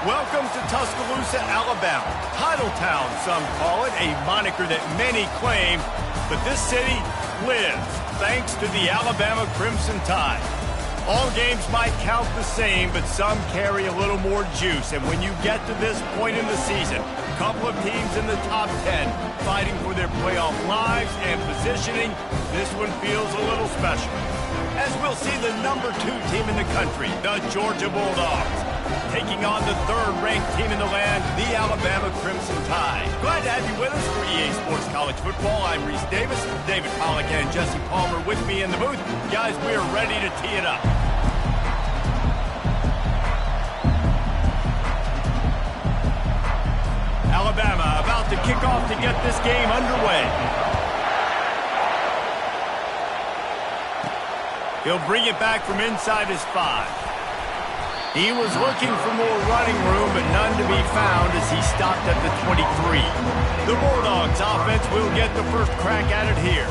Welcome to Tuscaloosa, Alabama. Titletown, some call it, a moniker that many claim, but this city lives thanks to the Alabama Crimson Tide. All games might count the same, but some carry a little more juice, and when you get to this point in the season, a couple of teams in the top 10 fighting for their playoff lives and positioning, this one feels a little special. As we'll see the number 2 team in the country, the Georgia Bulldogs, taking on the 3rd-ranked team in the land, the Alabama Crimson Tide. Glad to have you with us for EA Sports College Football. I'm Reese Davis, David Pollack and Jesse Palmer with me in the booth. Guys, we are ready to tee it up. Alabama about to kick off to get this game underway. He'll bring it back from inside his 5. He was looking for more running room, but none to be found as he stopped at the 23. The Bulldogs offense will get the first crack at it here.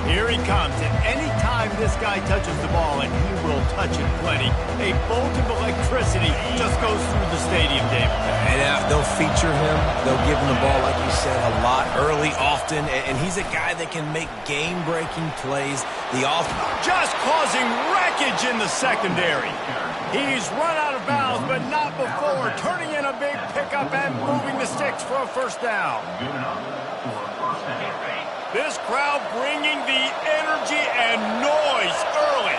Here he comes, and anytime this guy touches the ball, and he will touch it plenty, a bolt of electricity just goes through the stadium, David. And they'll feature him. They'll give him the ball, like you said, a lot, early, often, and he's a guy that can make game-breaking plays. Just causing wreckage in the secondary. He's run out of bounds, but not before turning in a big pickup and moving the sticks for a first down. This crowd bringing the energy and noise early.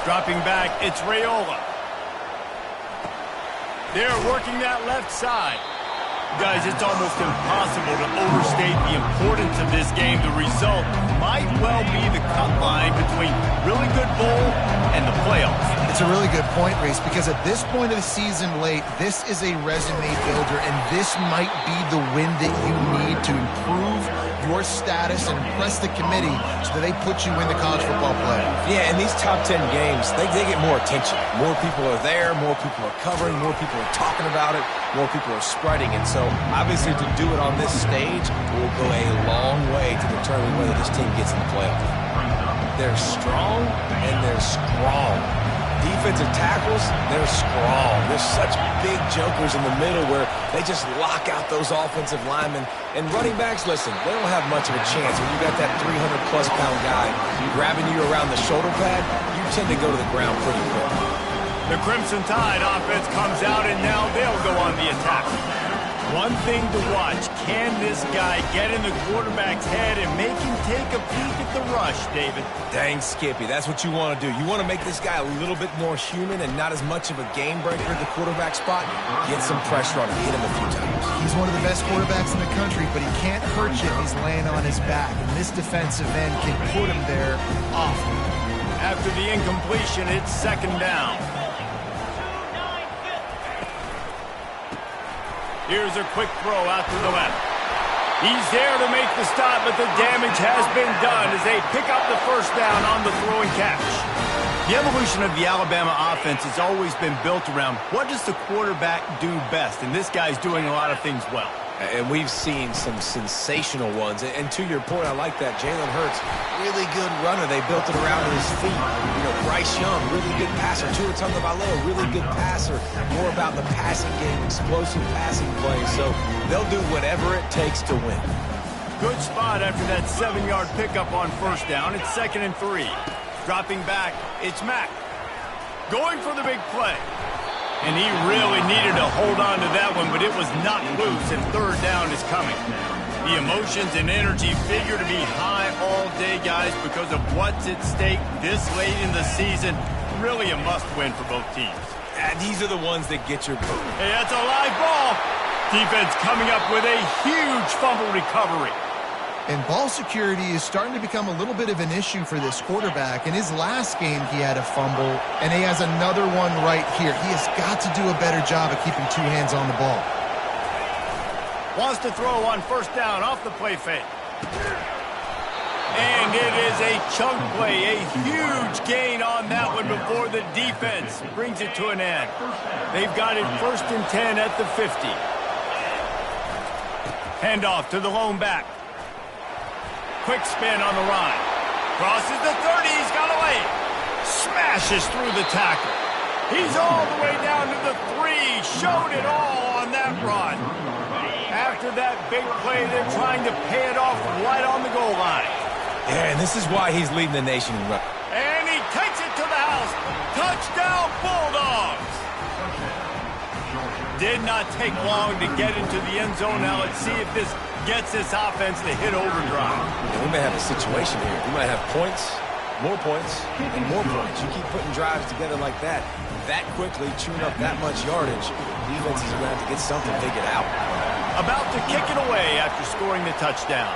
Dropping back, it's Raiola. They're working that left side. Guys, it's almost impossible to overstate the importance of this game. The result might well be the cut line between really good bowl and the playoffs. It's a really good point, Reese, because at this point of the season late, this is a resume builder, and this might be the win that you need to improve your status and impress the committee so that they put you in the college football playoff. Yeah, in these top 10 games, they get more attention. More people are there, more people are covering, more people are talking about it, more people are spreading it. So, obviously, to do it on this stage will go a long way to determine whether this team gets in the playoff. They're strong, and they're strong. Defensive tackles, they're strong. There's such big jokers in the middle where they just lock out those offensive linemen. And running backs, listen, they don't have much of a chance. When you got that 300-plus pound guy grabbing you around the shoulder pad, you tend to go to the ground pretty quick. The Crimson Tide offense comes out, and now they'll go on the attack. One thing to watch, can this guy get in the quarterback's head and make him take a peek at the rush, David? Dang, Skippy, that's what you want to do. You want to make this guy a little bit more human and not as much of a game breaker at the quarterback spot. Get some pressure on him, hit him a few times. He's one of the best quarterbacks in the country, but he can't hurt you if he's laying on his back. And this defensive end can put him there often. After the incompletion, it's 2nd down. Here's a quick throw out to the left. He's there to make the stop, but the damage has been done as they pick up the first down on the throw and catch. The evolution of the Alabama offense has always been built around what does the quarterback do best, and this guy's doing a lot of things well. And we've seen some sensational ones. And to your point, I like that. Jalen Hurts, really good runner. They built it around his feet. You know, Bryce Young, really good passer. Tua Tagovailoa, really good passer. More about the passing game, explosive passing plays. So they'll do whatever it takes to win. Good spot after that 7-yard pickup on first down. It's 2nd and 3. Dropping back, it's Mack. Going for the big play. And he really needed to hold on to that one, but it was not loose, and 3rd down is coming. The emotions and energy figure to be high all day, guys, because of what's at stake this late in the season. Really a must-win for both teams. And these are the ones that get your vote. Hey, that's a live ball. Defense coming up with a huge fumble recovery. And ball security is starting to become a little bit of an issue for this quarterback. In his last game, he had a fumble, and he has another one right here. He has got to do a better job of keeping 2 hands on the ball. Wants to throw on first down off the play fake. And it is a chunk play, a huge gain on that one before the defense brings it to an end. They've got it 1st and 10 at the 50. Handoff to the lone back. Quick spin on the run. Crosses the 30. He's got away. Smashes through the tackle. He's all the way down to the 3. Showed it all on that run. After that big play, they're trying to pay it off right on the goal line. Yeah, and this is why he's leading the nation in rushing. And he takes it to the house. Touchdown, Bulldogs. Did not take long to get into the end zone. Now let's see if this gets this offense to hit overdrive. Yeah, we may have a situation here. We might have points, more points, and more points. You keep putting drives together like that quickly, chewing up that much yardage, defense is going to have to get something figured out. About to kick it away after scoring the touchdown.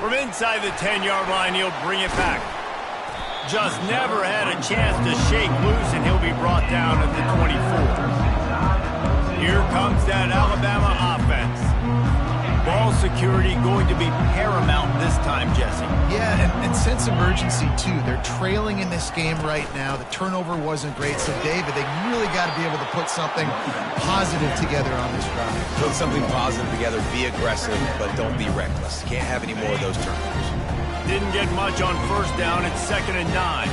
From inside the 10-yard line, he'll bring it back. Just never had a chance to shake loose, and he'll be brought down at the 24. Here comes that Alabama offense. Ball security going to be paramount this time, Jesse. Yeah, and sense emergency, too. They're trailing in this game right now. The turnover wasn't great. So, David, they really got to be able to put something positive together on this drive. Put something positive together, be aggressive, but don't be reckless. Can't have any more of those turnovers. Didn't get much on first down. It's 2nd and 9.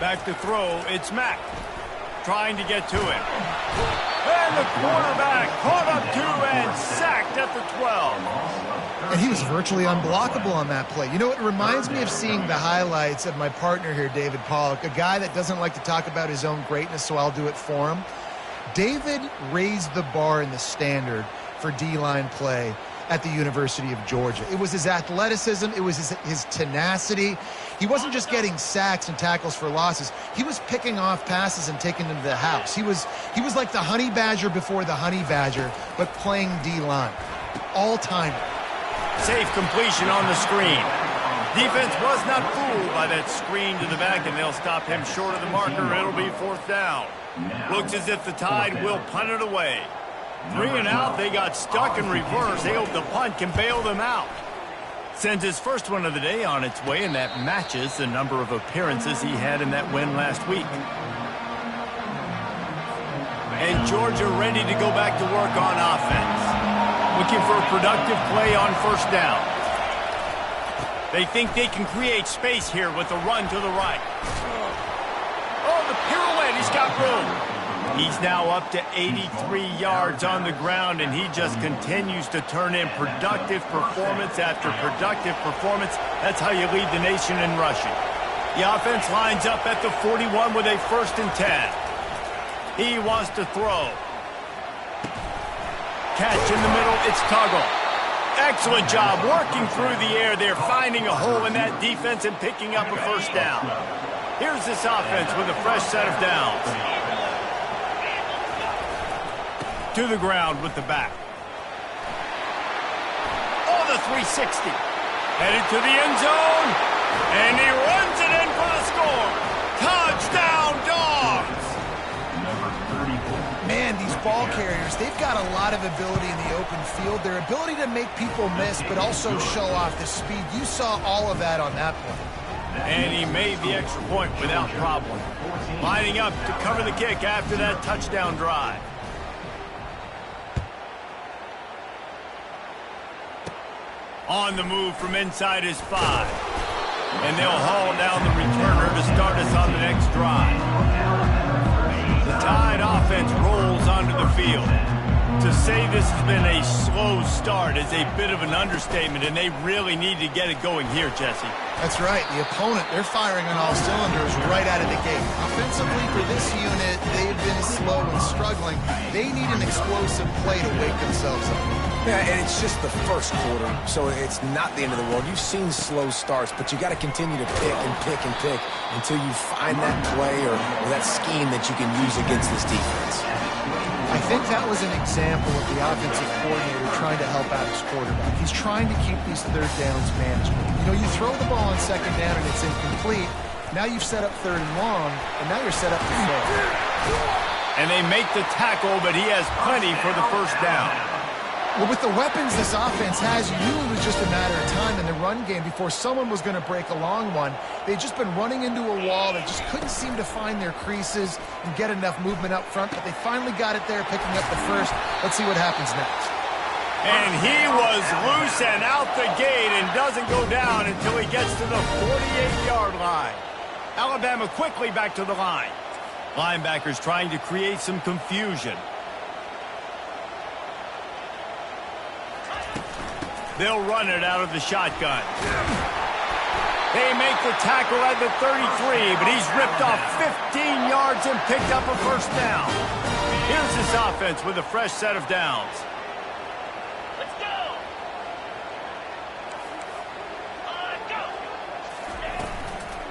Back to throw. It's Mack. Trying to get to him. And the quarterback caught up to and sacked at the 12. And he was virtually unblockable on that play. You know, it reminds me of seeing the highlights of my partner here, David Pollock, a guy that doesn't like to talk about his own greatness, so I'll do it for him. David raised the bar in the standard for D-line play at the University of Georgia. It was his athleticism. It was his tenacity. He wasn't just getting sacks and tackles for losses. He was picking off passes and taking them to the house. He was like the Honey Badger before the Honey Badger, but playing D-line. All-time. Safe completion on the screen. Defense was not fooled by that screen to the back, and they'll stop him short of the marker. It'll be 4th down. Looks as if the Tide will punt it away. 3 and out, they got stuck in reverse. They hope the punt can bail them out. Sends his first one of the day on its way, and that matches the number of appearances he had in that win last week. And Georgia ready to go back to work on offense. Looking for a productive play on first down. They think they can create space here with a run to the right. Oh, the pirouette, he's got room. He's now up to 83 yards on the ground, and he just continues to turn in productive performance after productive performance. That's how you lead the nation in rushing. The offense lines up at the 41 with a 1st and 10. He wants to throw. Catch in the middle, it's Tuggle. Excellent job working through the air there, finding a hole in that defense and picking up a first down. Here's this offense with a fresh set of downs. To the ground with the back. Oh, the 360. Headed to the end zone. And he runs it in for the score. Touchdown, Dogs. Man, these ball carriers, they've got a lot of ability in the open field. Their ability to make people miss, but also show off the speed. You saw all of that on that point. And he made the extra point without problem. Lining up to cover the kick after that touchdown drive. On the move from inside his 5. And they'll haul down the returner to start us on the next drive. The Tide offense rolls onto the field. To say this has been a slow start is a bit of an understatement, and they really need to get it going here, Jesse. That's right. The opponent, they're firing on all cylinders right out of the gate. Offensively, for this unit, they've been slow and struggling. They need an explosive play to wake themselves up. Yeah, and it's just the first quarter, so it's not the end of the world. You've seen slow starts, but you got to continue to pick and pick and pick until you find that play or that scheme that you can use against this defense. I think that was an example of the offensive coordinator trying to help out his quarterback. He's trying to keep these third downs manageable. You know, you throw the ball on second down and it's incomplete. Now you've set up 3rd and long, and now you're set up to fail. And they make the tackle, but he has plenty for the first down. Well, with the weapons this offense has, you knew it was just a matter of time in the run game before someone was going to break a long one. They'd just been running into a wall. They just couldn't seem to find their creases and get enough movement up front, but they finally got it there, picking up the first. Let's see what happens next. And he was loose and out the gate and doesn't go down until he gets to the 48-yard line. Alabama quickly back to the line. Linebackers trying to create some confusion. They'll run it out of the shotgun. They make the tackle at the 33, but he's ripped off 15 yards and picked up a first down. Here's this offense with a fresh set of downs. Let's go!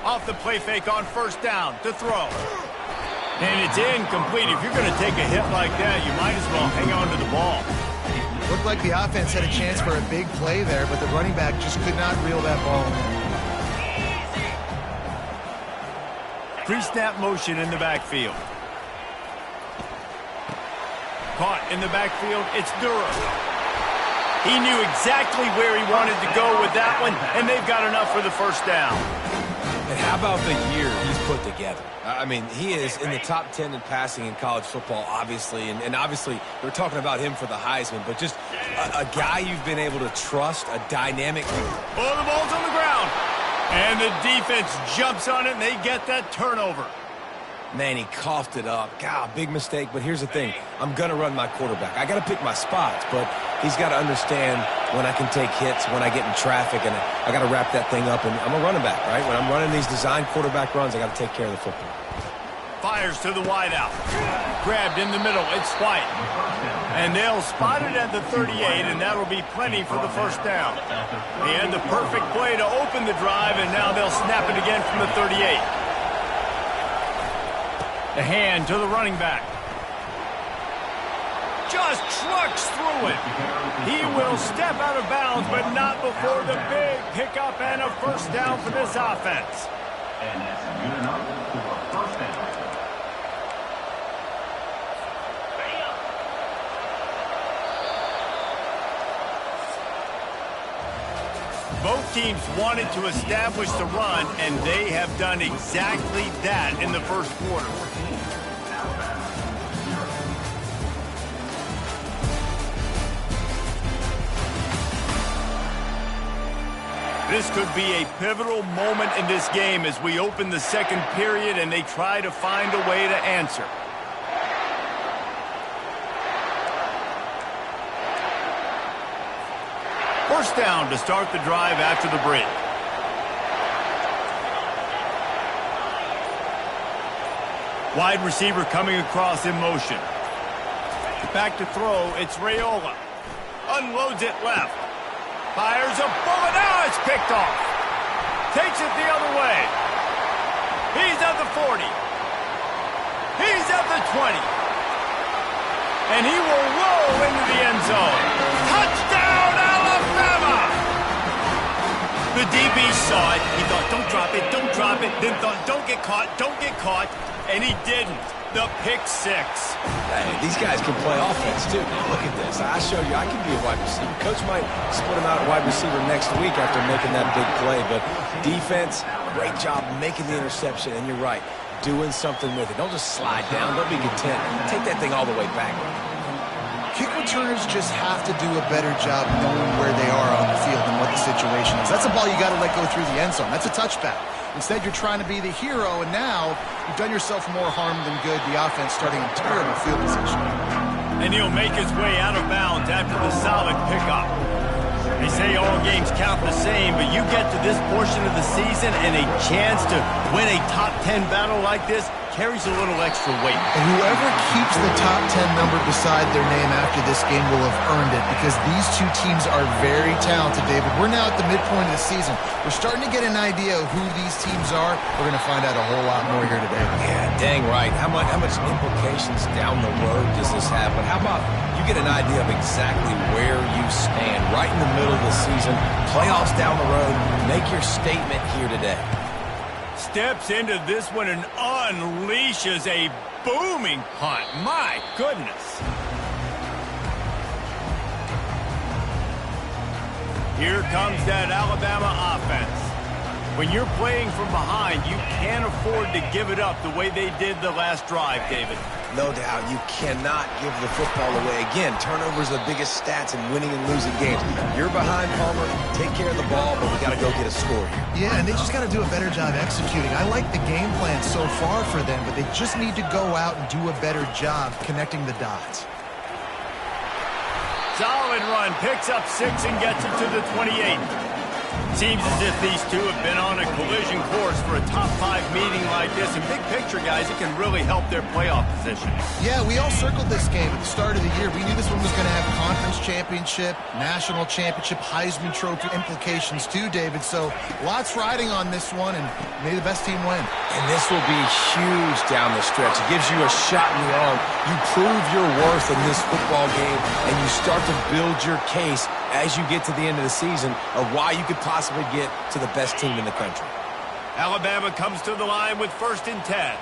Off the play fake on first down to throw. And it's incomplete. If you're going to take a hit like that, you might as well hang on to the ball. Looked like the offense had a chance for a big play there, but the running back just could not reel that ball in. Pre-snap motion in the backfield. Caught in the backfield, it's Durham. He knew exactly where he wanted to go with that one, and they've got enough for the first down. And how about the year he's put together? I mean, he is in the top 10 in passing in college football, obviously. And obviously, we're talking about him for the Heisman. But just a guy you've been able to trust, a dynamic. Oh, the ball's on the ground. And the defense jumps on it, and they get that turnover. Man, he coughed it up. God, big mistake. But here's the thing. I'm going to run my quarterback. I got to pick my spots, but he's got to understand when I can take hits, when I get in traffic, and I got to wrap that thing up. And I'm a running back, right? When I'm running these design quarterback runs, I got to take care of the football. Fires to the wideout. Grabbed in the middle. It's White. And they'll spot it at the 38, and that'll be plenty for the first down. They had the perfect play to open the drive, and now they'll snap it again from the 38. The hand to the running back. Just trucks through it. He will step out of bounds, but not before the big pickup and a first down for this offense. And that's good enough for a first down. Both teams wanted to establish the run, and they have done exactly that in the first quarter. This could be a pivotal moment in this game as we open the second period and they try to find a way to answer. First down to start the drive after the break. Wide receiver coming across in motion. Back to throw, it's Raiola. Unloads it left. Fires a bullet. Now it's picked off. Takes it the other way. He's at the 40. He's at the 20. And he will roll into the end zone. Touchdown, Alabama! The DB saw it. He thought, don't drop it, don't drop it. Then thought, don't get caught, don't get caught. And he didn't. The pick six. Hey, these guys can play offense, too. Look at this. I showed you I can be a wide receiver. Coach might split him out at wide receiver next week after making that big play. But defense, great job making the interception. And you're right, doing something with it. Don't just slide down. Don't be content. Take that thing all the way back. Kick returners just have to do a better job knowing where they are on the field and what the situation is. That's a ball you got to let go through the end zone. That's a touchback. Instead, you're trying to be the hero, and now you've done yourself more harm than good. The offense starting in terrible field position. And he'll make his way out of bounds after the solid pickup. They say all games count the same, but you get to this portion of the season and a chance to win a top 10 battle like this carries a little extra weight. And whoever keeps the top 10 number beside their name after this game will have earned it, because these two teams are very talented, David. We're now at the midpoint of the season. We're starting to get an idea of who these teams are. We're going to find out a whole lot more here today. Yeah, dang right. How much implications down the road does this have? But how about you get an idea of exactly where you stand right in the middle of the season, playoffs down the road, make your statement here today. Steps into this one and unleashes a booming punt. My goodness. Here comes that Alabama offense. When you're playing from behind, you can't afford to give it up the way they did the last drive, David. No doubt, you cannot give the football away. Again, turnovers are the biggest stats in winning and losing games. You're behind, Palmer, take care of the ball, but we got to go get a score here. Yeah, and they just got to do a better job executing. I like the game plan so far for them, but they just need to go out and do a better job connecting the dots. Solid run, picks up 6 and gets it to the 28. Seems as if these two have been on a collision course for a top 5 meeting like this. And big picture, guys, it can really help their playoff position. Yeah, we all circled this game at the start of the year. We knew this one was going to have conference championship, national championship, Heisman Trophy implications too, David. So lots riding on this one, and may the best team win. And this will be huge down the stretch. It gives you a shot in the arm. You prove your worth in this football game, and you start to build your case as you get to the end of the season of why you could possibly get to the best team in the country. Alabama comes to the line with 1st and 10.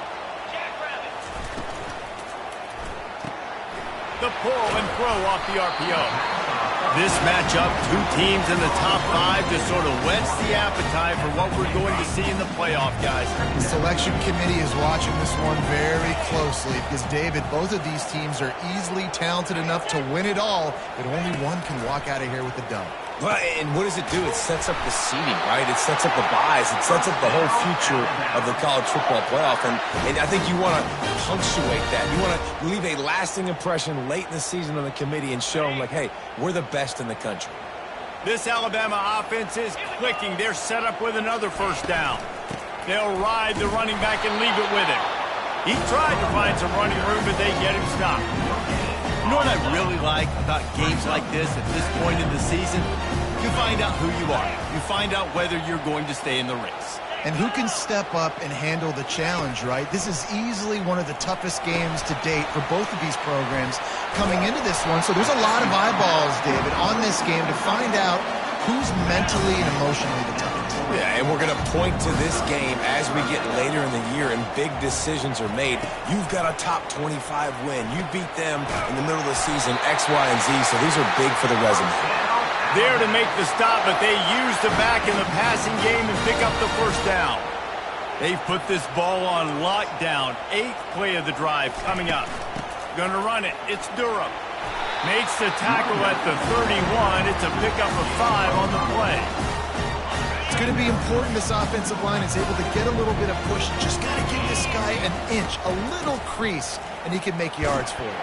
The pull and throw off the RPO. This matchup, two teams in the top 5, just sort of whets the appetite for what we're going to see in the playoff, guys. The selection committee is watching this one very closely because, David, both of these teams are easily talented enough to win it all, but only one can walk out of here with the dub. Well, and what does it do? It sets up the seeding, right? It sets up the buys. It sets up the whole future of the college football playoff. And I think you want to punctuate that. You want to leave a lasting impression late in the season on the committee and show them, like, hey, we're the best in the country. This Alabama offense is clicking. They're set up with another 1st down. They'll ride the running back and leave it with him. He tried to find some running room, but they get him stopped. You know what I really like about games like this at this point in the season? You find out who you are. You find out whether you're going to stay in the race. And who can step up and handle the challenge, right? This is easily one of the toughest games to date for both of these programs coming into this one. So there's a lot of eyeballs, David, on this game to find out who's mentally and emotionally the toughest. Yeah, and we're going to point to this game as we get later in the year and big decisions are made. You've got a top 25 win. You beat them in the middle of the season, X, Y, and Z, so these are big for the resume. There to make the stop, but they use the back in the passing game and pick up the 1st down. They've put this ball on lockdown. 8th play of the drive coming up. Gonna run it. It's Durham. Makes the tackle at the 31. It's a pickup of 5 on the play. It's going to be important this offensive line is able to get a little bit of push. Just got to give this guy an inch, a little crease, and he can make yards for it.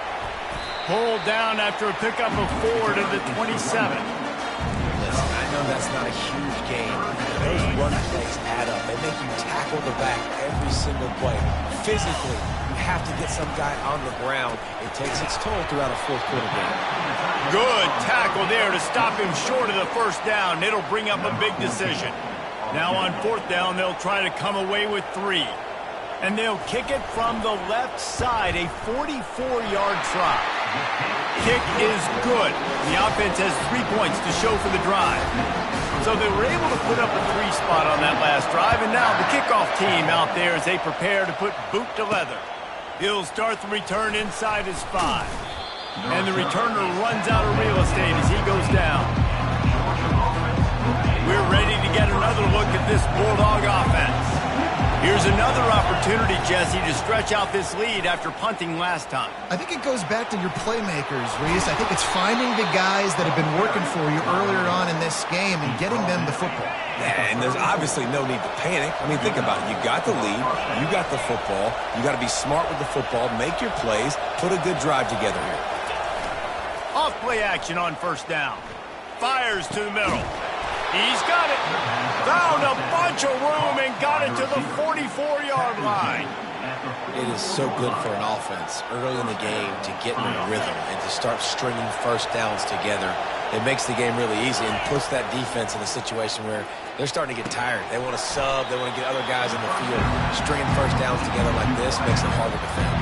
Pulled down after a pickup of 4 to the 27. Listen, I know that's not a huge game. Those run plays add up. They make you tackle the back every single play. Physically, you have to get some guy on the ground. It takes its toll throughout a 4th quarter game. Good tackle there to stop him short of the 1st down. It'll bring up a big decision. Now on 4th down, they'll try to come away with 3. And they'll kick it from the left side, a 44-yard try. Kick is good. The offense has 3 points to show for the drive. So they were able to put up a 3 spot on that last drive, and now the kickoff team out there as they prepare to put boot to leather. He'll start the return inside his 5. And the returner runs out of real estate as he goes down. We're ready to get another look at this Bulldog offense. Here's another opportunity, Jesse, to stretch out this lead after punting last time. I think it goes back to your playmakers, Reese. I think it's finding the guys that have been working for you earlier on in this game and getting them the football. Yeah, and there's obviously no need to panic. I mean, think about it. You got the lead. You got the football. You got to be smart with the football. Make your plays. Put a good drive together here. Off play action on 1st down. Fires to the middle. He's got it. Found a bunch of room and got it to the 44-yard line. It is so good for an offense early in the game to get in a rhythm and to start stringing 1st downs together. It makes the game really easy and puts that defense in a situation where they're starting to get tired. They want to sub. They want to get other guys in the field. Stringing 1st downs together like this makes it hard to defend.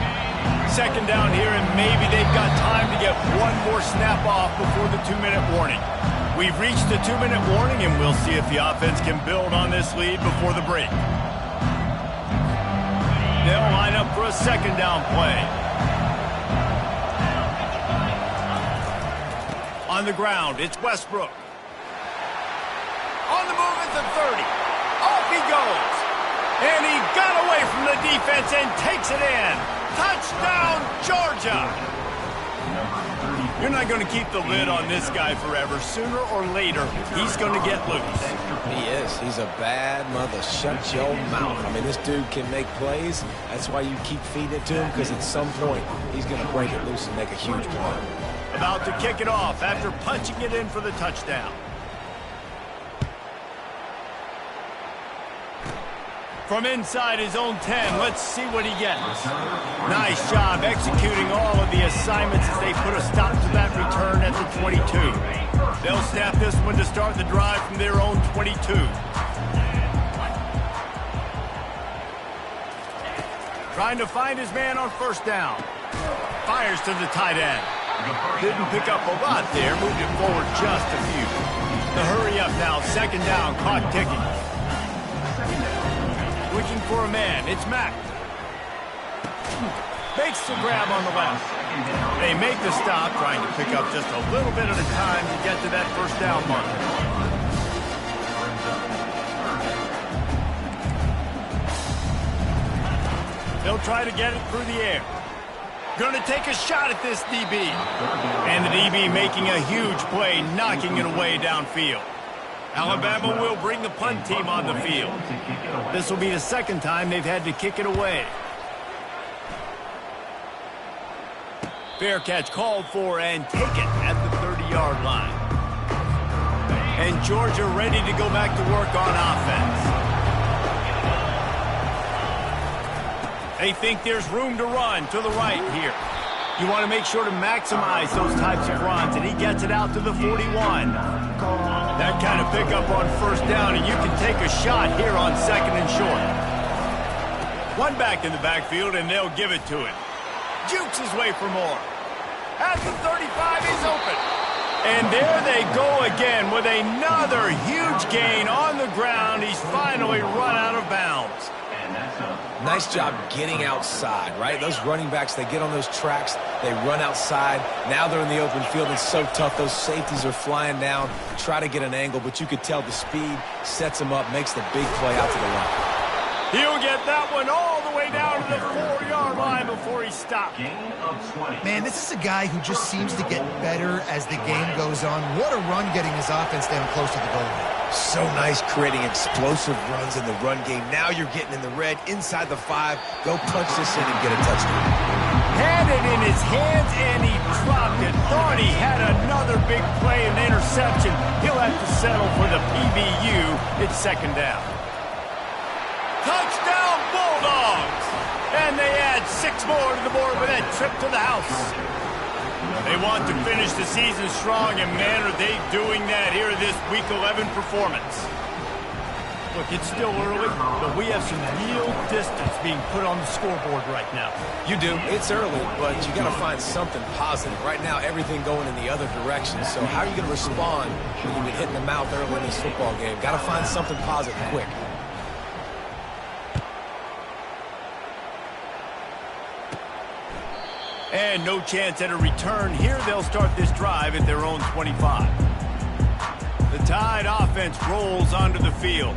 2nd down here, and maybe they've got time to get one more snap off before the 2-minute warning. We've reached the 2-minute warning, and we'll see if the offense can build on this lead before the break. They'll line up for a 2nd down play. On the ground, it's Westbrook. On the move at the 30. Off he he goes. And he got away from the defense and takes it in. Touchdown, Georgia. You're not going to keep the lid on this guy forever. Sooner or later, he's going to get loose. He is. He's a bad mother. Shut your mouth. I mean, this dude can make plays. That's why you keep feeding it to him, because at some point, he's going to break it loose and make a huge play. About to kick it off after punching it in for the touchdown. From inside his own 10, let's see what he gets. Nice job executing all of the assignments as they put a stop to that return at the 22. They'll snap this one to start the drive from their own 22. Trying to find his man on first down. Fires to the tight end. Didn't pick up a lot there, moved it forward just a few. The hurry up now, second down, clock ticking. Looking for a man, it's Mack. Makes the grab on the left. They make the stop, trying to pick up just a little bit at a time to get to that first down mark. They'll try to get it through the air. Going to take a shot at this DB. And the DB making a huge play, knocking it away downfield. Alabama will bring the punt team on the field. This will be the second time they've had to kick it away. Fair catch called for and taken at the 30-yard line. And Georgia ready to go back to work on offense. They think there's room to run to the right here. You want to make sure to maximize those types of runs, and he gets it out to the 41. That kind of pickup on first down, and you can take a shot here on second and short. One back in the backfield, and they'll give it to him. Jukes his way for more. At the 35, he's open. And there they go again with another huge gain on the ground. He's finally run out of bounds. Nice job getting outside, right? Those running backs, they get on those tracks, they run outside. Now they're in the open field. It's so tough. Those safeties are flying down, try to get an angle, but you could tell the speed sets him up, makes the big play out to the right. He'll get that one all the way down to the 4-yard line before he stops. Man, this is a guy who just seems to get better as the game goes on. What a run getting his offense down close to the goal line. So nice creating explosive runs in the run game. Now you're getting in the red, inside the 5. Go punch this in and get a touchdown. Had it in his hands, and he dropped it. Thought he had another big play, an interception. He'll have to settle for the PBU. It's second down. Touchdown, Bulldogs! And they add 6 more to the board with that trip to the house. They want to finish the season strong, and man, are they doing that here in this Week 11 performance. Look, it's still early, but we have some real distance being put on the scoreboard right now. You do. It's early, but you got to find something positive. Right now, everything going in the other direction. So how are you going to respond when you get hit in the mouth early in this football game? Got to find something positive quick. And no chance at a return. Here they'll start this drive at their own 25. The Tide offense rolls onto the field.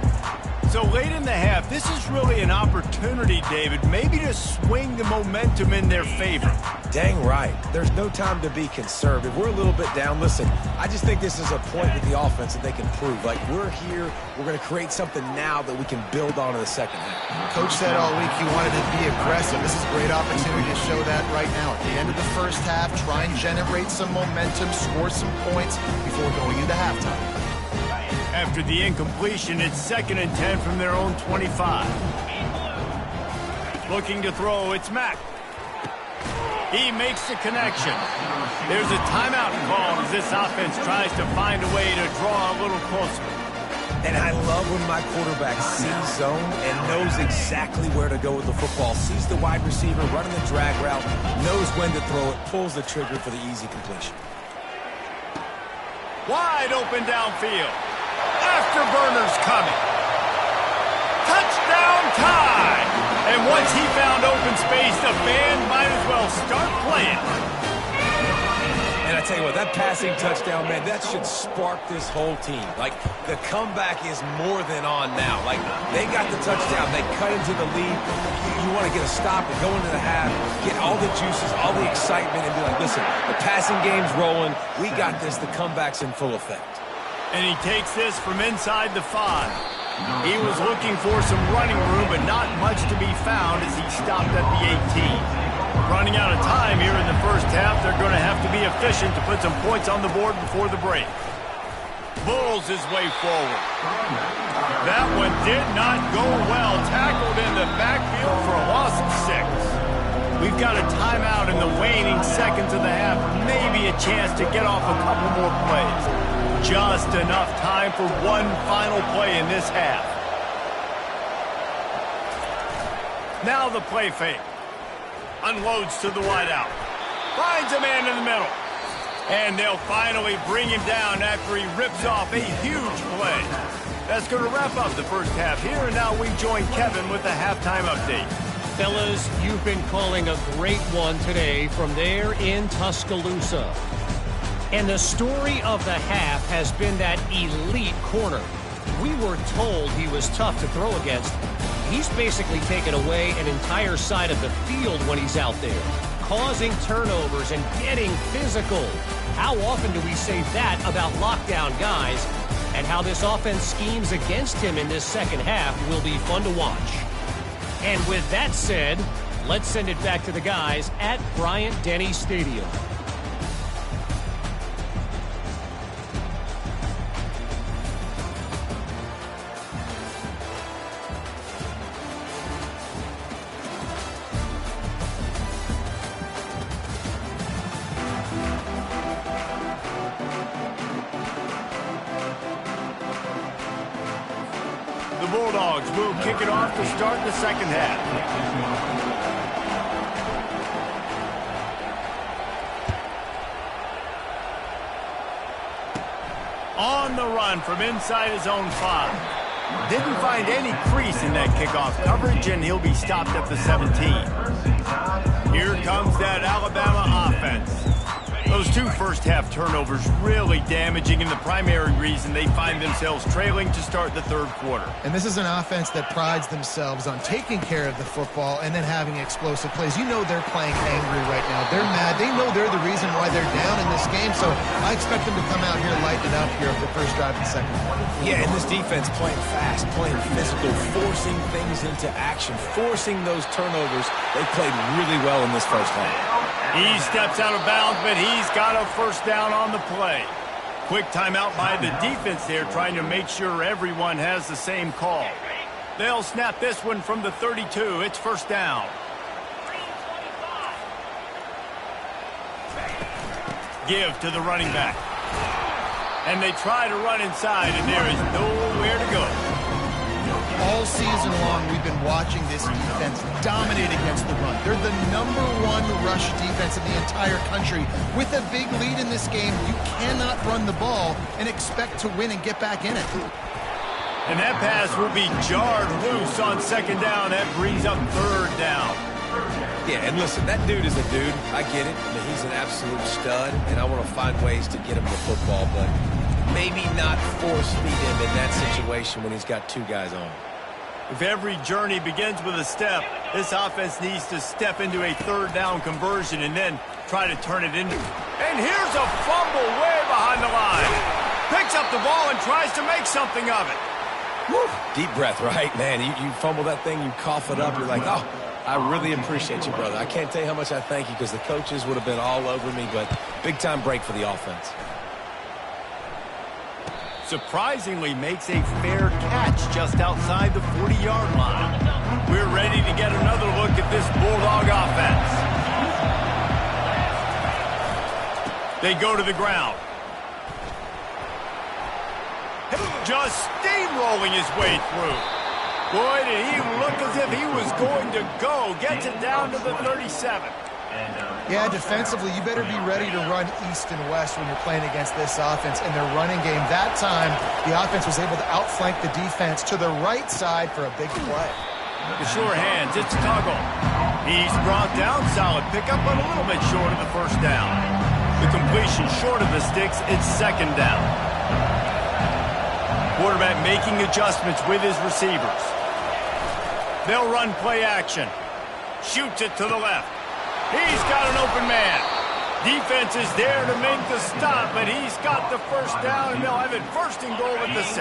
So late in the half, this is really an opportunity, David, maybe to swing the momentum in their favor. Dang right. There's no time to be conservative. We're a little bit down. Listen, I just think this is a point with the offense that they can prove. Like, we're here, we're going to create something now that we can build on in the second half. Coach said all week he wanted to be aggressive. This is a great opportunity to show that right now. At the end of the first half, try and generate some momentum, score some points before going into halftime. After the incompletion, it's 2nd and 10 from their own 25. Looking to throw, it's Mack. He makes the connection. There's a timeout called as this offense tries to find a way to draw a little closer. And I love when my quarterback sees zone and knows exactly where to go with the football. Sees the wide receiver running the drag route, knows when to throw it, pulls the trigger for the easy completion. Wide open downfield. Afterburner's coming. Touchdown Tide! And once he found open space, the band might as well start playing. And I tell you what, that passing touchdown, man, that should spark this whole team. Like, the comeback is more than on now. Like, they got the touchdown. They cut into the lead. You want to get a stop and go into the half, get all the juices, all the excitement, and be like, listen, the passing game's rolling. We got this. The comeback's in full effect. And he takes this from inside the 5. He was looking for some running room, but not much to be found as he stopped at the 18. Running out of time here in the first half, they're going to have to be efficient to put some points on the board before the break. Bulls his way forward. That one did not go well. Tackled in the backfield for a loss of 6. We've got a timeout in the waning seconds of the half. Maybe a chance to get off a couple more plays. Just enough time for one final play in this half. Now the play fake. Unloads to the wideout. Finds a man in the middle. And they'll finally bring him down after he rips off a huge play. That's going to wrap up the first half here, and now we join Kevin with the halftime update. Fellas, you've been calling a great one today from there in Tuscaloosa. And the story of the half has been that elite corner. We were told he was tough to throw against. He's basically taken away an entire side of the field when he's out there, causing turnovers and getting physical. How often do we say that about lockdown guys? And how this offense schemes against him in this second half will be fun to watch. And with that said, let's send it back to the guys at Bryant-Denny Stadium. The Bulldogs will kick it off to start the second half. On the run from inside his own 5. Didn't find any crease in that kickoff coverage, and he'll be stopped at the 17. Here comes that Alabama offense. Those 2 first-half turnovers really damaging, and the primary reason they find themselves trailing to start the third quarter. And this is an offense that prides themselves on taking care of the football and then having explosive plays. You know they're playing angry right now. They're mad. They know they're the reason why they're down in this game, so I expect them to come out here lighten it up here of the first drive and second quarter. Yeah, and this defense playing fast, playing physical, forcing things into action, forcing those turnovers. They played really well in this first half. He steps out of bounds, but he's got a first down on the play. Quick timeout by the defense there, trying to make sure everyone has the same call. They'll snap this one from the 32. It's first down. Give to the running back. And they try to run inside, and there is nowhere to go. All season long, we've been watching this defense dominate against the run. They're the #1 rush defense in the entire country. With a big lead in this game, you cannot run the ball and expect to win and get back in it. And that pass will be jarred loose on second down. That brings up third down. Yeah, and listen, that dude is a dude. I get it. I mean, he's an absolute stud, and I want to find ways to get him the football, but maybe not force feed him in that situation when he's got 2 guys on him. If every journey begins with a step, this offense needs to step into a third down conversion and then try to turn it into. And here's a fumble way behind the line. Picks up the ball and tries to make something of it. Woo. Deep breath, right, man? You fumble that thing, you cough it up, you're like, oh, I really appreciate you, brother. I can't tell you how much I thank you because the coaches would have been all over me, but big-time break for the offense. Surprisingly makes a fair catch just outside the 40-yard line. We're ready to get another look at this Bulldog offense. They go to the ground. Just steamrolling his way through. Boy, did he look as if he was going to go. Gets it down to the 37. Yeah, defensively, you better be ready to run east and west when you're playing against this offense in their running game. That time, the offense was able to outflank the defense to the right side for a big play. The sure hands, it's Tuggle. He's brought down, solid pickup, but a little bit short of the first down. The completion short of the sticks, it's second down. Quarterback making adjustments with his receivers. They'll run play action. Shoots it to the left. He's got an open man. Defense is there to make the stop, but he's got the first down, and they'll have it first and goal at the 6.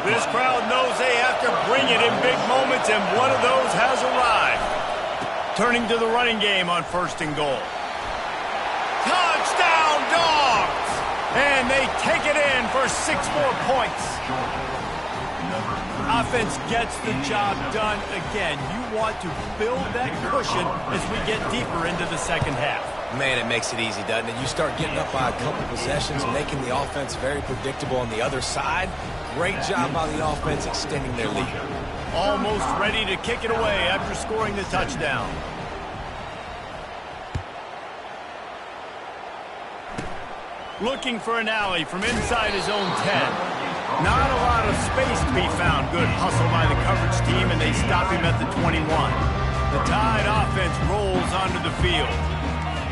This crowd knows they have to bring it in big moments, and one of those has arrived. Turning to the running game on first and goal. Touchdown, Dogs! And they take it in for 6 more points. Offense gets the job done again. You want to build that cushion as we get deeper into the second half. Man, it makes it easy, doesn't it? You start getting up by a couple possessions, making the offense very predictable on the other side. Great job by the offense extending their lead. Almost ready to kick it away after scoring the touchdown. Looking for an alley from inside his own 10. Not a lot of space to be found. Good hustle by the coverage team, and they stop him at the 21. The Tide offense rolls onto the field.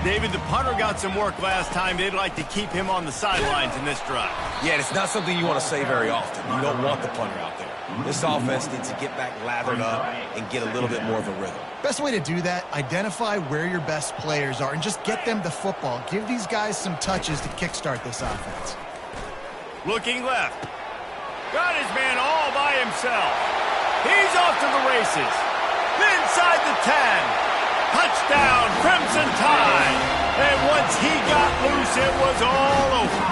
David, the punter got some work last time. They'd like to keep him on the sidelines in this drive. Yeah, it's not something you want to say very often. You don't want the punter out there. This offense needs to get back lathered up and get a little bit more of a rhythm. Best way to do that, identify where your best players are and just get them the football. Give these guys some touches to kickstart this offense. Looking left. Got his man all by himself. He's off to the races. Inside the 10. Touchdown, Crimson Tide. And once he got loose, it was all over.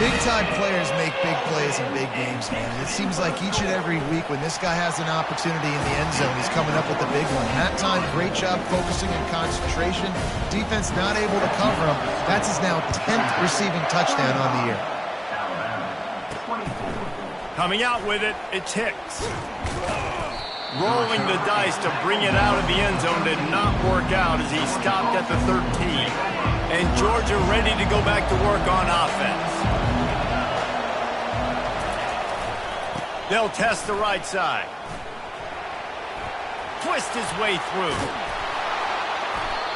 Big-time players make big plays in big games, man. And it seems like each and every week when this guy has an opportunity in the end zone, he's coming up with a big one. That time, great job focusing and concentration. Defense not able to cover him. That's his now 10th receiving touchdown on the year. Coming out with it, it's Hicks. Rolling the dice to bring it out of the end zone did not work out as he stopped at the 13. And Georgia ready to go back to work on offense. They'll test the right side. Twist his way through.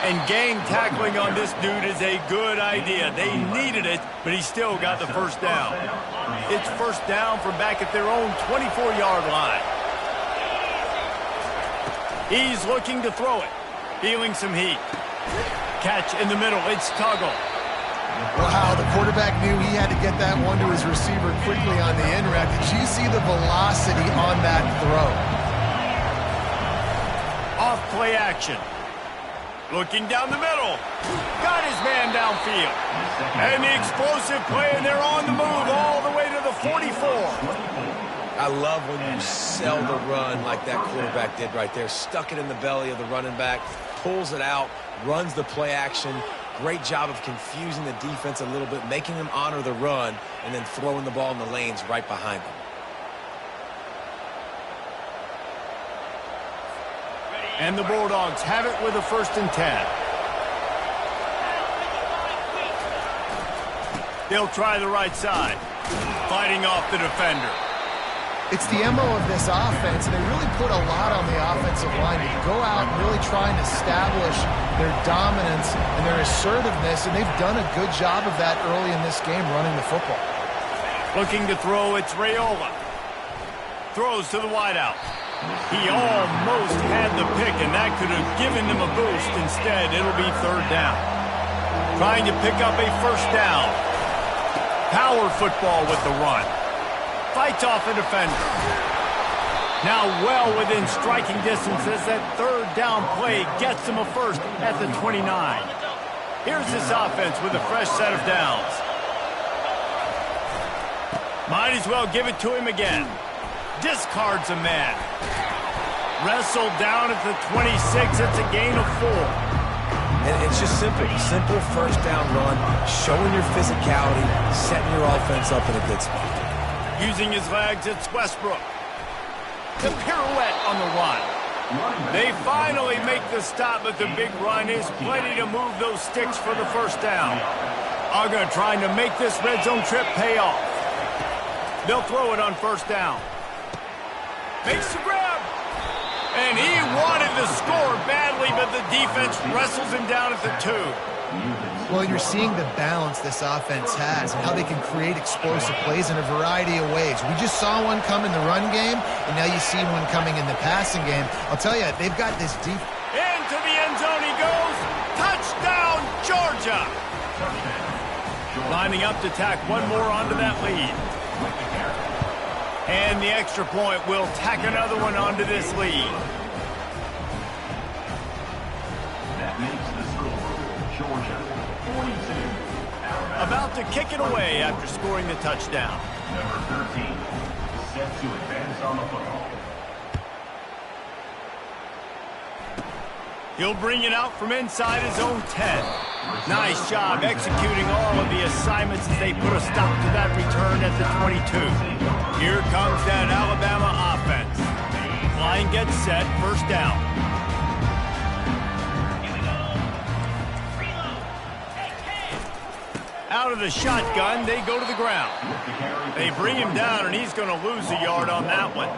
And gang tackling on this dude is a good idea. They needed it, but he still got the first down. It's first down from back at their own 24-yard line. He's looking to throw it. Feeling some heat. Catch in the middle. It's Tuggle. Wow, the quarterback knew he had to get that one to his receiver quickly on the end route. Did you see the velocity on that throw? Off play action. Looking down the middle. Got his man downfield. And the explosive play, and they're on the move all the way to the 44. I love when you sell the run like that quarterback did right there. Stuck it in the belly of the running back, pulls it out, runs the play action. Great job of confusing the defense a little bit, making them honor the run, and then throwing the ball in the lanes right behind them. And the Bulldogs have it with a 1st and 10. They'll try the right side, fighting off the defender. It's the MO of this offense, and they really put a lot on the offensive line to go out and really try and establish their dominance and their assertiveness, and they've done a good job of that early in this game running the football. Looking to throw, it's Raiola. Throws to the wideout. He almost had the pick, and that could have given them a boost. Instead, it'll be 3rd down. Trying to pick up a 1st down. Power football with the run. Fights off a defender. Now well within striking distance as that 3rd down play gets him a 1st at the 29. Here's this offense with a fresh set of downs. Might as well give it to him again. Discards a man. Wrestled down at the 26. It's a gain of 4. And it's just simple. Simple 1st down run, showing your physicality, setting your offense up in a good spot. Using his legs, it's Westbrook. The pirouette on the run. They finally make the stop, but the big run is plenty to move those sticks for the 1st down. Uga trying to make this red zone trip pay off. They'll throw it on 1st down. Makes the grab. And he wanted to score badly, but the defense wrestles him down at the 2. Well, you're seeing the balance this offense has and how they can create explosive plays in a variety of ways. We just saw one come in the run game, and now you see one coming in the passing game. I'll tell you, they've got this deep. Into the end zone he goes. Touchdown, Georgia. Lining up to tack one more onto that lead. And the extra point will tack another one onto this lead. That makes the score Georgia 42. About to kick it away after scoring the touchdown. Number 13 set to advance on the football. He'll bring it out from inside his own 10. Nice job executing all of the assignments as they put a stop to that return at the 22. Here comes that Alabama offense. Line gets set, first down. Out of the shotgun, they go to the ground. They bring him down, and he's going to lose a yard on that one.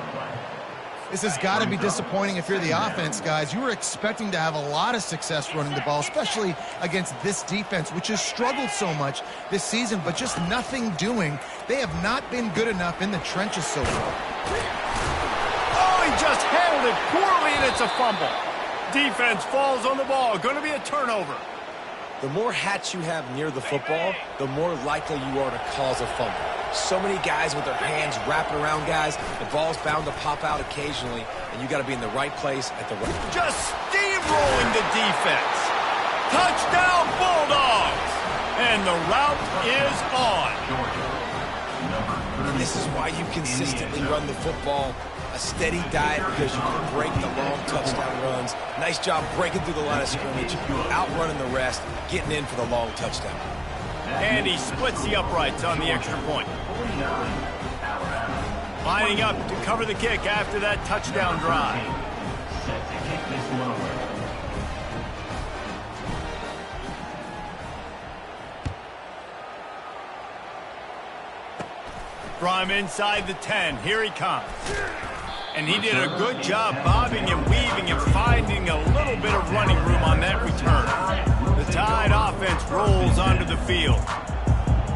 This has got to be disappointing if you're the offense, guys. You were expecting to have a lot of success running the ball, especially against this defense, which has struggled so much this season, but just nothing doing. They have not been good enough in the trenches so far. Oh, he just handled it poorly, and it's a fumble. Defense falls on the ball. Going to be a turnover. The more hats you have near the football, the more likely you are to cause a fumble. So many guys with their hands wrapping around guys. The ball's bound to pop out occasionally, and you got to be in the right place at the right time. Just steamrolling the defense. Touchdown, Bulldogs! And the route is on. And this is why you consistently run the football. A steady diet because you can break the long touchdown runs. Nice job breaking through the line of scrimmage, outrunning the rest, getting in for the long touchdown. And he splits the uprights on the extra point. Lining up to cover the kick after that touchdown drive. Set to kick this one away. From inside the 10, here he comes. And he did a good job bobbing and weaving and finding a little bit of running room on that return. The Tide offense rolls onto the field.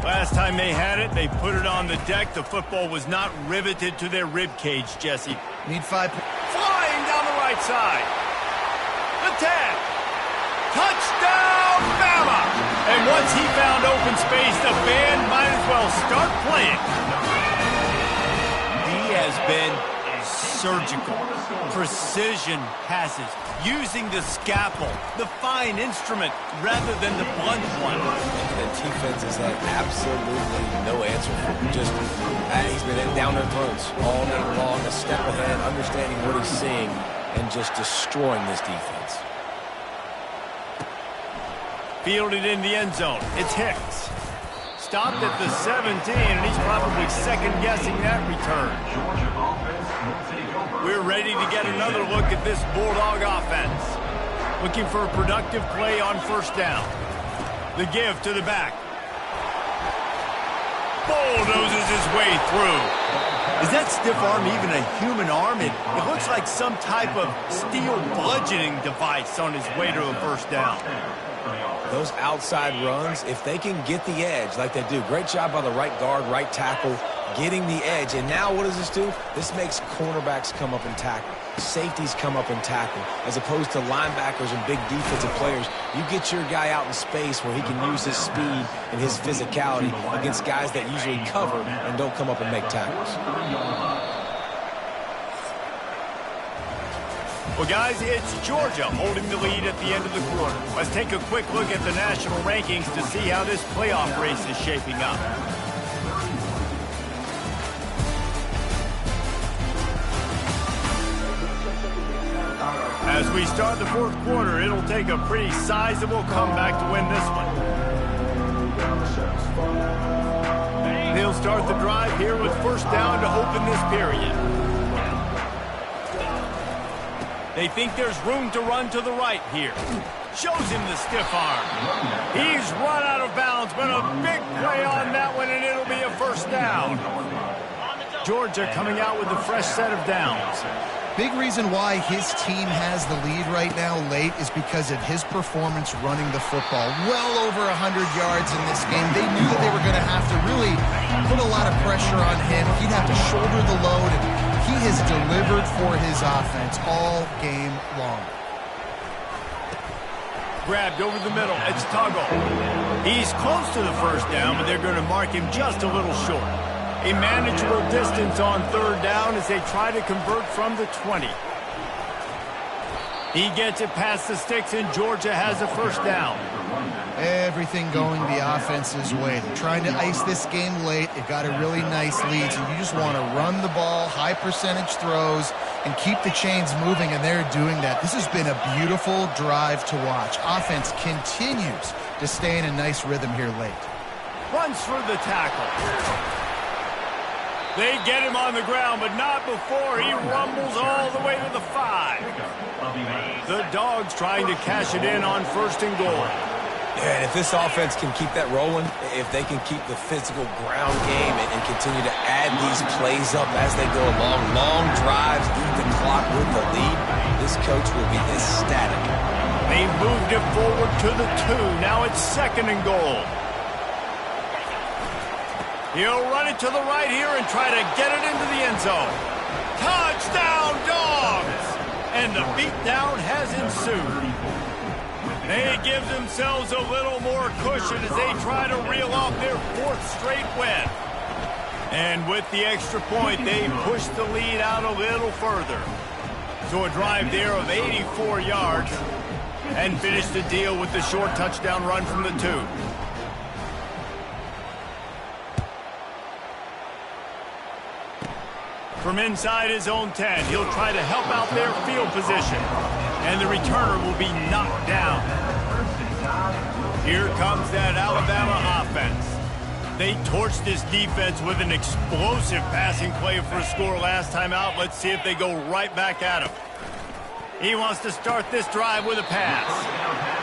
Last time they had it, they put it on the deck. The football was not riveted to their rib cage, Jesse. Need 5. Flying down the right side. The 10. Touchdown, Bama! And once he found open space, the band might as well start playing. He has been surgical, precision passes, using the scalpel, the fine instrument, rather than the blunt one. And the defense has had absolutely no answer for him. Just, he's been down their throats all day long, a step ahead, understanding what he's seeing, and just destroying this defense. Fielded in the end zone. It's Hicks. Stopped at the 17, and he's probably second-guessing that return. We're ready to get another look at this Bulldog offense. Looking for a productive play on first down. The give to the back. Bulldozes his way through. Is that stiff arm even a human arm? It looks like some type of steel bludgeoning device on his way to a first down. Those outside runs, if they can get the edge like they do, great job by the right guard, right tackle, getting the edge. And now what does this do? This makes cornerbacks come up and tackle. Safeties come up and tackle. As opposed to linebackers and big defensive players, you get your guy out in space where he can use his speed and his physicality against guys that usually cover and don't come up and make tackles. Well, guys, it's Georgia holding the lead at the end of the quarter. Let's take a quick look at the national rankings to see how this playoff race is shaping up. As we start the fourth quarter, it'll take a pretty sizable comeback to win this one. They'll start the drive here with first down to open this period. They think there's room to run to the right here. Shows him the stiff arm. He's run out of bounds, but a big play on that one, and it'll be a first down. Georgia coming out with a fresh set of downs. Big reason why his team has the lead right now late is because of his performance running the football. Well over 100 yards in this game. They knew that they were going to have to really put a lot of pressure on him. He'd have to shoulder the load, and he has delivered for his offense all game long. Grabbed over the middle. It's Tuggle. He's close to the first down, but they're going to mark him just a little short. A manageable distance on third down as they try to convert from the 20. He gets it past the sticks, and Georgia has a first down. Everything going the offense's way. They're trying to ice this game late. They've got a really nice lead, so you just want to run the ball, high percentage throws, and keep the chains moving, and they're doing that. This has been a beautiful drive to watch. Offense continues to stay in a nice rhythm here late. Runs for the tackle. They get him on the ground, but not before he rumbles all the way to the 5. The Dogs trying to cash it in on 1st and goal. Yeah, and if this offense can keep that rolling, if they can keep the physical ground game and continue to add these plays up as they go along, long drives, eat the clock with the lead, this coach will be ecstatic. They moved it forward to the 2. Now it's 2nd and goal. He'll run it to the right here and try to get it into the end zone. Touchdown, Dogs! And the beatdown has ensued. They give themselves a little more cushion as they try to reel off their 4th straight win. And with the extra point, they push the lead out a little further. So a drive there of 84 yards and finish the deal with the short touchdown run from the 2. From inside his own 10, he'll try to help out their field position. And the returner will be knocked down. Here comes that Alabama offense. They torched this defense with an explosive passing play for a score last time out. Let's see if they go right back at him. He wants to start this drive with a pass.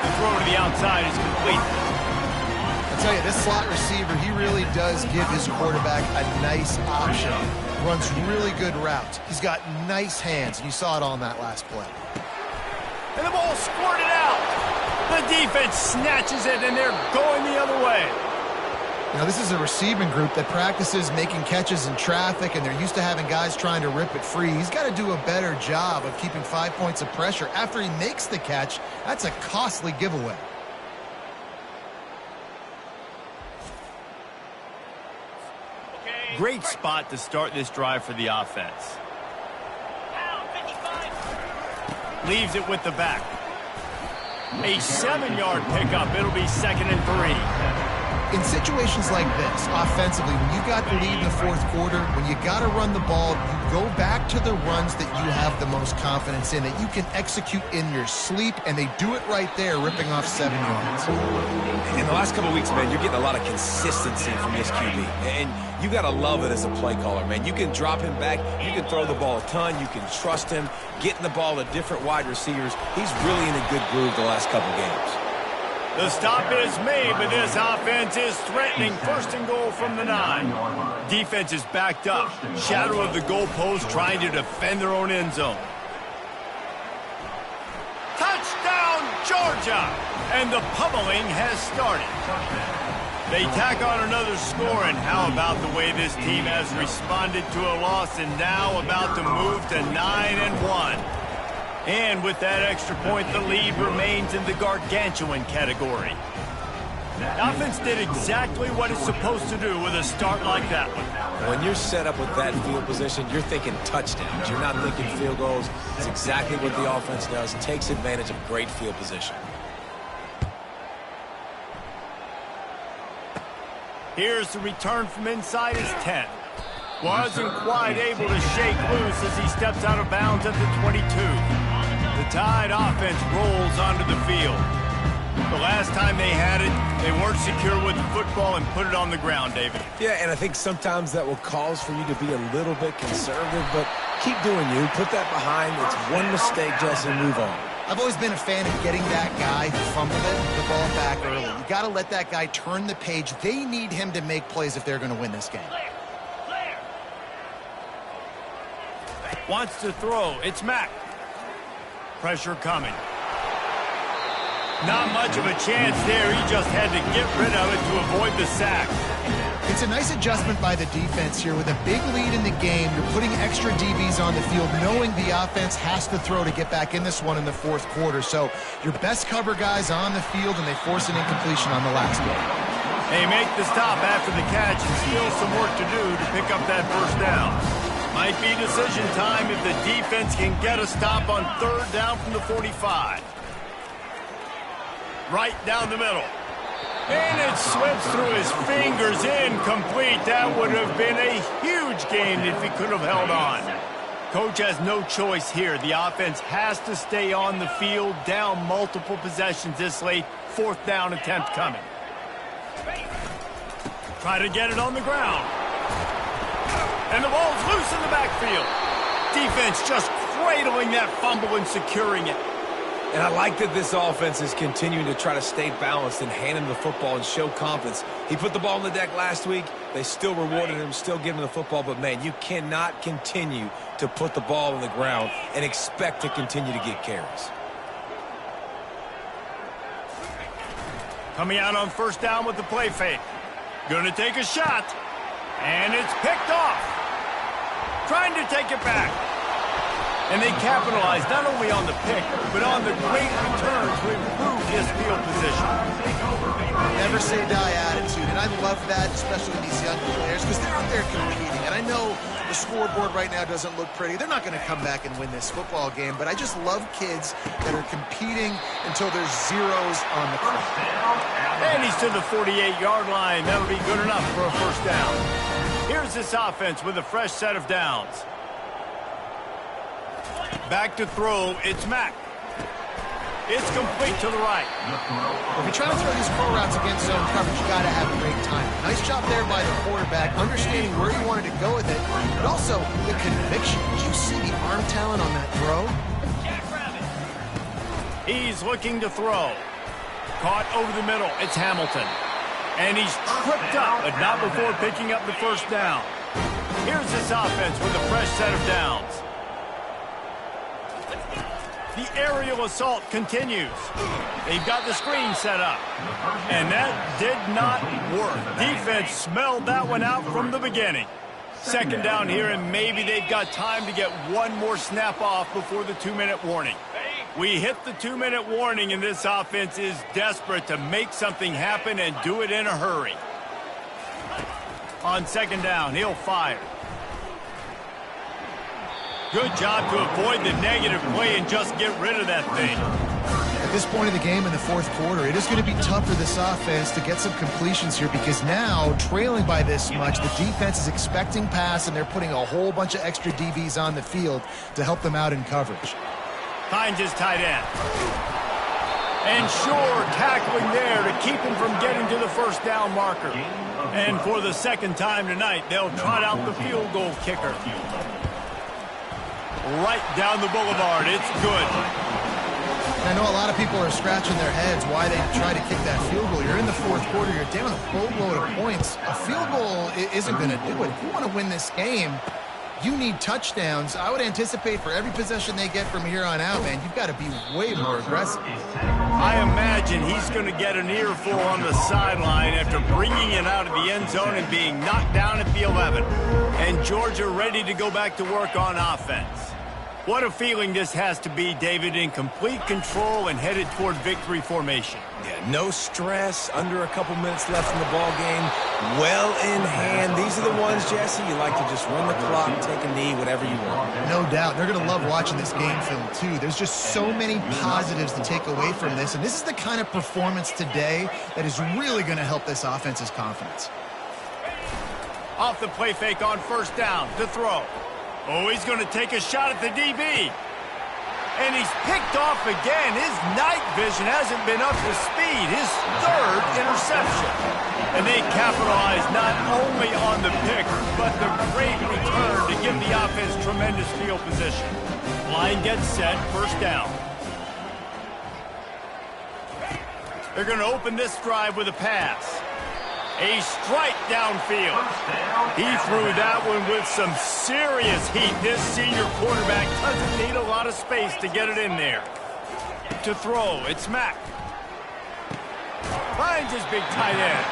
The throw to the outside is complete. I'll tell you, this slot receiver, he really does give his quarterback a nice option. Runs really good routes. He's got nice hands. You saw it on that last play. And the ball squirted out. The defense snatches it, and they're going the other way. You know, this is a receiving group that practices making catches in traffic, and they're used to having guys trying to rip it free. He's got to do a better job of keeping 5 points of pressure. After he makes the catch, that's a costly giveaway. Great spot to start this drive for the offense. Leaves it with the back. A 7-yard pickup. It'll be 2nd and 3. In situations like this, offensively, when you've got the lead in the 4th quarter, when you got to run the ball, you go back to the runs that you have the most confidence in, that you can execute in your sleep, and they do it right there, ripping off 7 yards. In the last couple of weeks, man, you're getting a lot of consistency from this QB. And you got to love it as a play caller, man. You can drop him back. You can throw the ball a ton. You can trust him, getting the ball to different wide receivers. He's really in a good groove the last couple games. The stop is made, but this offense is threatening 1st and goal from the 9. Defense is backed up. Shadow of the goalpost trying to defend their own end zone. Touchdown, Georgia! And the pummeling has started. They tack on another score, and how about the way this team has responded to a loss and now about to move to 9-1. And with that extra point, the lead remains in the gargantuan category. The offense did exactly what it's supposed to do with a start like that one. When you're set up with that field position, you're thinking touchdowns. You're not thinking field goals. It's exactly what the offense does. It takes advantage of great field position. Here's the return from inside his 10. Wasn't quite able to shake loose as he steps out of bounds at the 22. The Tide offense rolls onto the field. The last time they had it, they weren't secure with the football and put it on the ground, David. Yeah, and I think sometimes that will cause for you to be a little bit conservative, but keep doing you. Put that behind. It's one mistake, Jesse, move on. I've always been a fan of getting that guy who fumbled the ball back early. You got to let that guy turn the page. They need him to make plays if they're going to win this game. Wants to throw. It's Mack. Pressure coming. Not much of a chance there. He just had to get rid of it to avoid the sack. It's a nice adjustment by the defense here. With a big lead in the game, you're putting extra DBs on the field, knowing the offense has to throw to get back in this one in the fourth quarter. So your best cover guys on the field, and they force an incompletion on the last one. They make the stop after the catch, and still some work to do to pick up that first down. Might be decision time if the defense can get a stop on third down from the 45. Right down the middle. And it slips through his fingers, incomplete. That would have been a huge gain if he could have held on. Coach has no choice here. The offense has to stay on the field, down multiple possessions this late. Fourth down attempt coming. Try to get it on the ground. And the ball's loose in the backfield. Defense just cradling that fumble and securing it. And I like that this offense is continuing to try to stay balanced and hand him the football and show confidence. He put the ball on the deck last week. They still rewarded him, still giving him the football. But, man, you cannot continue to put the ball on the ground and expect to continue to get carries. Coming out on first down with the play fake. Going to take a shot. And it's picked off. Trying to take it back. And they capitalize not only on the pick, but on the great return to improve his field position. Never say die attitude, and I love that, especially in these young players, because they're out there competing. And I know the scoreboard right now doesn't look pretty. They're not going to come back and win this football game, but I just love kids that are competing until there's zeros on the clock. And he's to the 48-yard line. That'll be good enough for a first down. Here's this offense with a fresh set of downs. Back to throw, it's Mack. It's complete to the right. If you're trying to throw these pro routes against zone coverage, you got to have a great time. Nice job there by the quarterback, understanding where he wanted to go with it, but also the conviction. Did you see the arm talent on that throw? He's looking to throw. Caught over the middle, it's Hamilton. And he's tripped up, but not before picking up the first down. Here's this offense with a fresh set of downs. The aerial assault continues. They've got the screen set up. And that did not work. Defense smelled that one out from the beginning. Second down here, and maybe they've got time to get one more snap off before the 2-minute warning. We hit the 2-minute warning, and this offense is desperate to make something happen and do it in a hurry. On second down, he'll fire. Good job to avoid the negative play and just get rid of that thing. At this point of the game in the fourth quarter, it is going to be tough for this offense to get some completions here, because now, trailing by this much, the defense is expecting pass, and they're putting a whole bunch of extra DBs on the field to help them out in coverage. Finds his tight end. And sure, tackling there to keep him from getting to the first down marker. And for the second time tonight, they'll trot out the field goal kicker. Right down the boulevard. It's good. I know a lot of people are scratching their heads why they try to kick that field goal. You're in the fourth quarter. You're down a boatload of points. A field goal isn't going to do it. If you want to win this game, you need touchdowns. I would anticipate for every possession they get from here on out, man, you've got to be way more aggressive. I imagine he's going to get an earful on the sideline after bringing it out of the end zone and being knocked down at the 11. And Georgia ready to go back to work on offense. What a feeling this has to be, David, in complete control and headed toward victory formation. Yeah, no stress, under a couple minutes left in the ball game, well in hand. These are the ones, Jesse, you like to just run the clock, take a knee, whatever you want. No doubt. They're going to love watching this game film, too. There's just so many positives to take away from this, and this is the kind of performance today that is really going to help this offense's confidence. Off the play fake on first down to throw. Oh, he's going to take a shot at the DB. And he's picked off again. His night vision hasn't been up to speed. His third interception. And they capitalize not only on the pick, but the great return to give the offense tremendous field position. Line gets set, first down. They're going to open this drive with a pass. A strike downfield. He threw that one with some serious heat. This senior quarterback doesn't need a lot of space to get it in there. To throw, it's Mack. Finds his big tight end.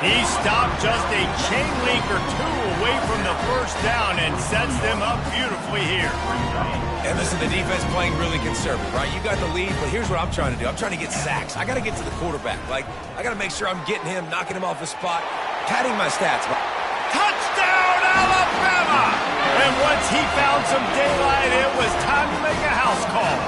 He stopped just a chain link or two away from the first down and sets them up beautifully here. And listen, the defense playing really conservative, right? You got the lead, but here's what I'm trying to do. I'm trying to get sacks. I got to get to the quarterback. Like, I got to make sure I'm getting him, knocking him off the spot, padding my stats. Touchdown, Alabama! And once he found some daylight, it was time to make a house call.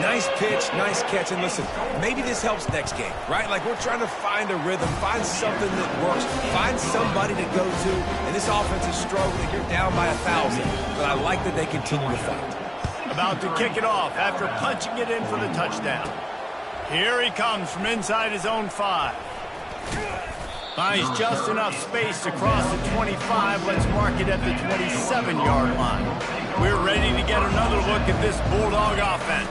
Nice pitch, nice catch, and listen, maybe this helps next game, right? Like, we're trying to find a rhythm, find something that works, find somebody to go to, and this offense is struggling. You're down by 1,000, but I like that they continue to fight. About to kick it off after punching it in for the touchdown. Here he comes from inside his own 5. Finds just enough space to cross the 25. Let's mark it at the 27-yard line. We're ready to get another look at this Bulldog offense.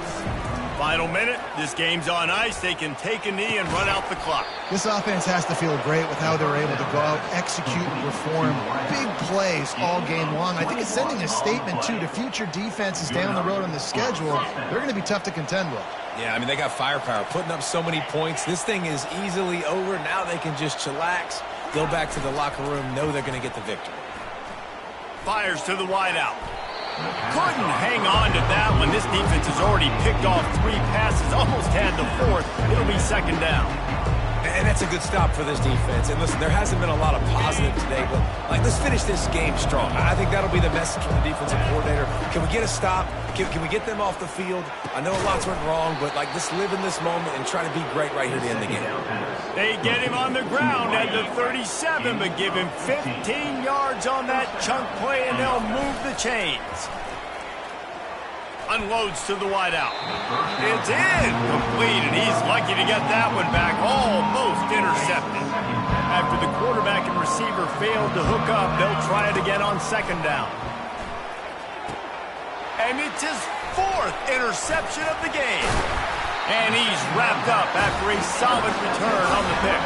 Final minute, this game's on ice. They can take a knee and run out the clock. This offense has to feel great with how they're able to go out, execute, and perform big plays all game long. I think it's sending a statement, too, to future defenses down the road on the schedule. They're going to be tough to contend with. Yeah, I mean, they got firepower, putting up so many points. This thing is easily over. Now they can just chillax, go back to the locker room, know they're going to get the victory. Fires to the wideout. Couldn't hang on to that one. This defense has already picked off 3 passes, almost had the 4th. It'll be second down. And that's a good stop for this defense. And listen, there hasn't been a lot of positive today, but like, let's finish this game strong. I think that'll be the message from the defensive coordinator. Can we get a stop? Can we get them off the field? I know lots went wrong, but like, let's live in this moment and try to be great right here to end the game. They get him on the ground at the 37, but give him 15 yards on that chunk play, and they'll move the chains. Unloads to the wideout. It's incomplete, and he's lucky to get that one back, almost intercepted. After the quarterback and receiver failed to hook up, they'll try it again on second down. And it's his 4th interception of the game. And he's wrapped up after a solid return on the pick.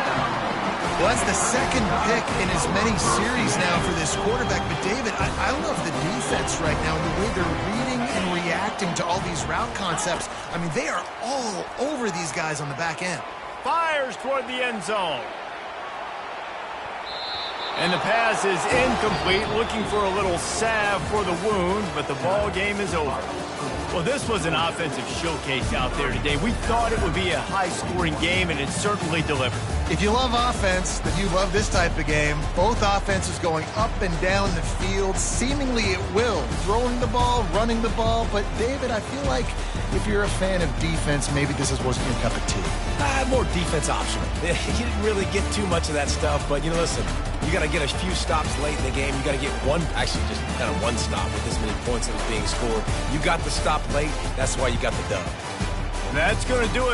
Well, that's the second pick in as many series now for this quarterback. But, David, I love the defense right now, the way they're reading and reacting to all these route concepts. I mean, they are all over these guys on the back end. Fires toward the end zone. And the pass is incomplete, looking for a little salve for the wound, but the ball game is over. Well, this was an offensive showcase out there today. We thought it would be a high-scoring game, and it certainly delivered. If you love offense, then you love this type of game. Both offenses going up and down the field, seemingly at will. Throwing the ball, running the ball. But, David, I feel like if you're a fan of defense, maybe this wasn't your cup of tea. More defense optional. You didn't really get too much of that stuff, but, you know, listen, you got to get a few stops late in the game. You got to get just kind of one stop with this many points that was being scored. You got the stop late. That's why you got the dub. That's going to do it